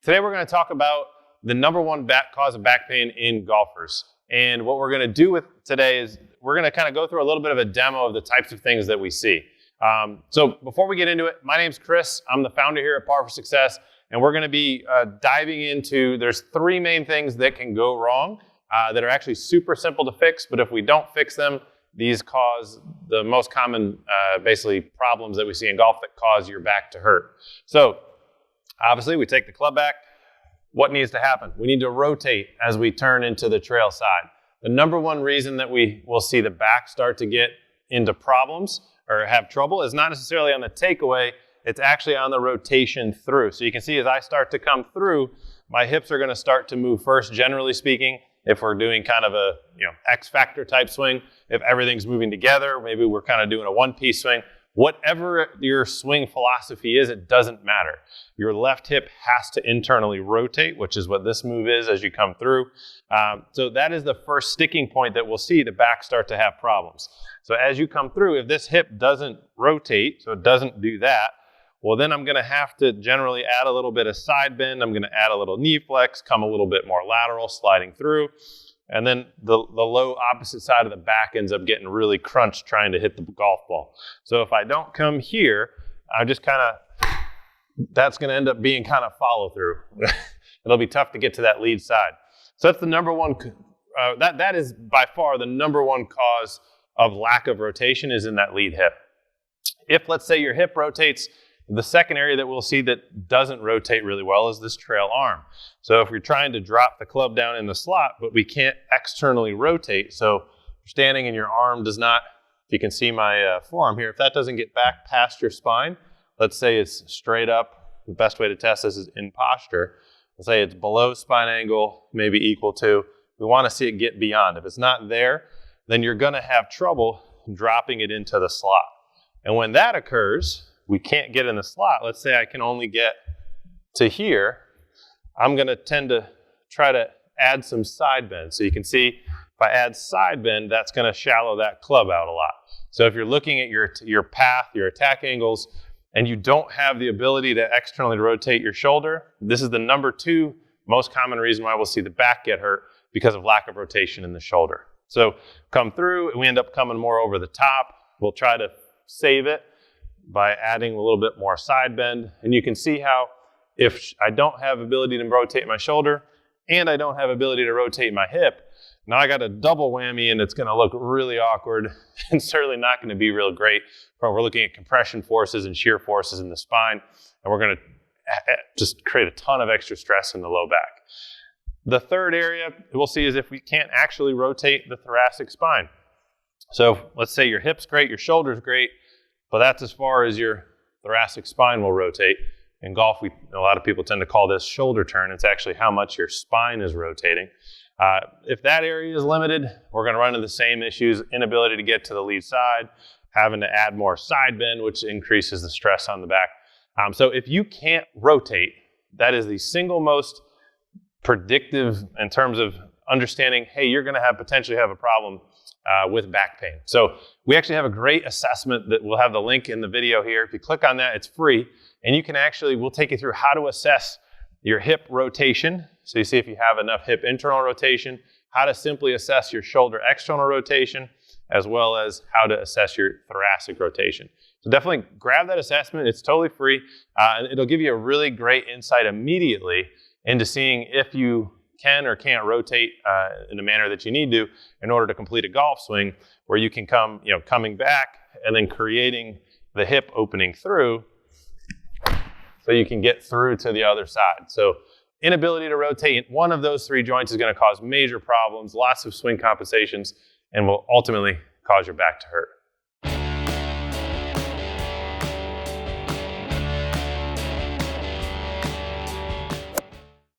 Today we're going to talk about the number one cause of back pain in golfers. And what we're going to do with today is we're going to kind of go through a little bit of a demo of the types of things that we see. So before we get into it, my name's Chris. I'm the founder here at Par for Success. And we're going to be diving into, there's three main things that can go wrong that are actually super simple to fix. But if we don't fix them, these cause the most common basically problems that we see in golf that cause your back to hurt. So obviously, we take the club back. What needs to happen? We need to rotate as we turn into the trail side. The number one reason that we will see the back start to get into problems or have trouble is not necessarily on the takeaway, it's actually on the rotation through. So you can see as I start to come through, my hips are going to start to move first, generally speaking. If we're doing kind of a X factor type swing, if everything's moving together, maybe we're kind of doing a one-piece swing. Whatever your swing philosophy is, it doesn't matter. Your left hip has to internally rotate, which is what this move is as you come through. So that is the first sticking point that we'll see the back start to have problems. So as you come through, if this hip doesn't rotate, so it doesn't do that, well, then I'm going to have to generally add a little bit of side bend. I'm going to add a little knee flex, come a little bit more lateral, sliding through. And then the low opposite side of the back ends up getting really crunched trying to hit the golf ball. So if I don't come here, I just that's going to end up being kind of follow through. It'll be tough to get to that lead side. So that's the number one, that is by far the number one cause of lack of rotation is in that lead hip. If let's say your hip rotates, the second area that we'll see that doesn't rotate really well is this trail arm. So if you're trying to drop the club down in the slot, but we can't externally rotate, so you're standing and your arm does not, if you can see my forearm here, if that doesn't get back past your spine, let's say it's straight up, the best way to test this is in posture. Let's say it's below spine angle, maybe equal to, we want to see it get beyond. If it's not there, then you're going to have trouble dropping it into the slot. And when that occurs, we can't get in the slot. Let's say I can only get to here. I'm going to tend to try to add some side bend. So you can see if I add side bend, that's going to shallow that club out a lot. So if you're looking at your path, your attack angles, and you don't have the ability to externally rotate your shoulder, this is the number two most common reason why we'll see the back get hurt because of lack of rotation in the shoulder. So come through, and we end up coming more over the top. We'll try to save it by adding a little bit more side bend. And you can see how if I don't have ability to rotate my shoulder and I don't have ability to rotate my hip, now I got a double whammy and it's going to look really awkward and certainly not going to be real great. We're looking at compression forces and shear forces in the spine, and we're going to just create a ton of extra stress in the low back. The third area we'll see is if we can't actually rotate the thoracic spine. So let's say your hip's great, your shoulder's great, but that's as far as your thoracic spine will rotate. In golf, a lot of people tend to call this shoulder turn. It's actually how much your spine is rotating. If that area is limited, we're going to run into the same issues, inability to get to the lead side, having to add more side bend, which increases the stress on the back. So if you can't rotate, that is the single most predictive in terms of understanding, hey, you're going to potentially have a problem with back pain. So we actually have a great assessment that we'll have the link in the video here. If you click on that, it's free. And you can we'll take you through how to assess your hip rotation. So you see if you have enough hip internal rotation, how to simply assess your shoulder external rotation, as well as how to assess your thoracic rotation. So definitely grab that assessment. It's totally free. And it'll give you a really great insight immediately into seeing if you can or can't rotate in the manner that you need to in order to complete a golf swing where you can coming back and then creating the hip opening through so you can get through to the other side. So inability to rotate one of those three joints is going to cause major problems, lots of swing compensations, and will ultimately cause your back to hurt.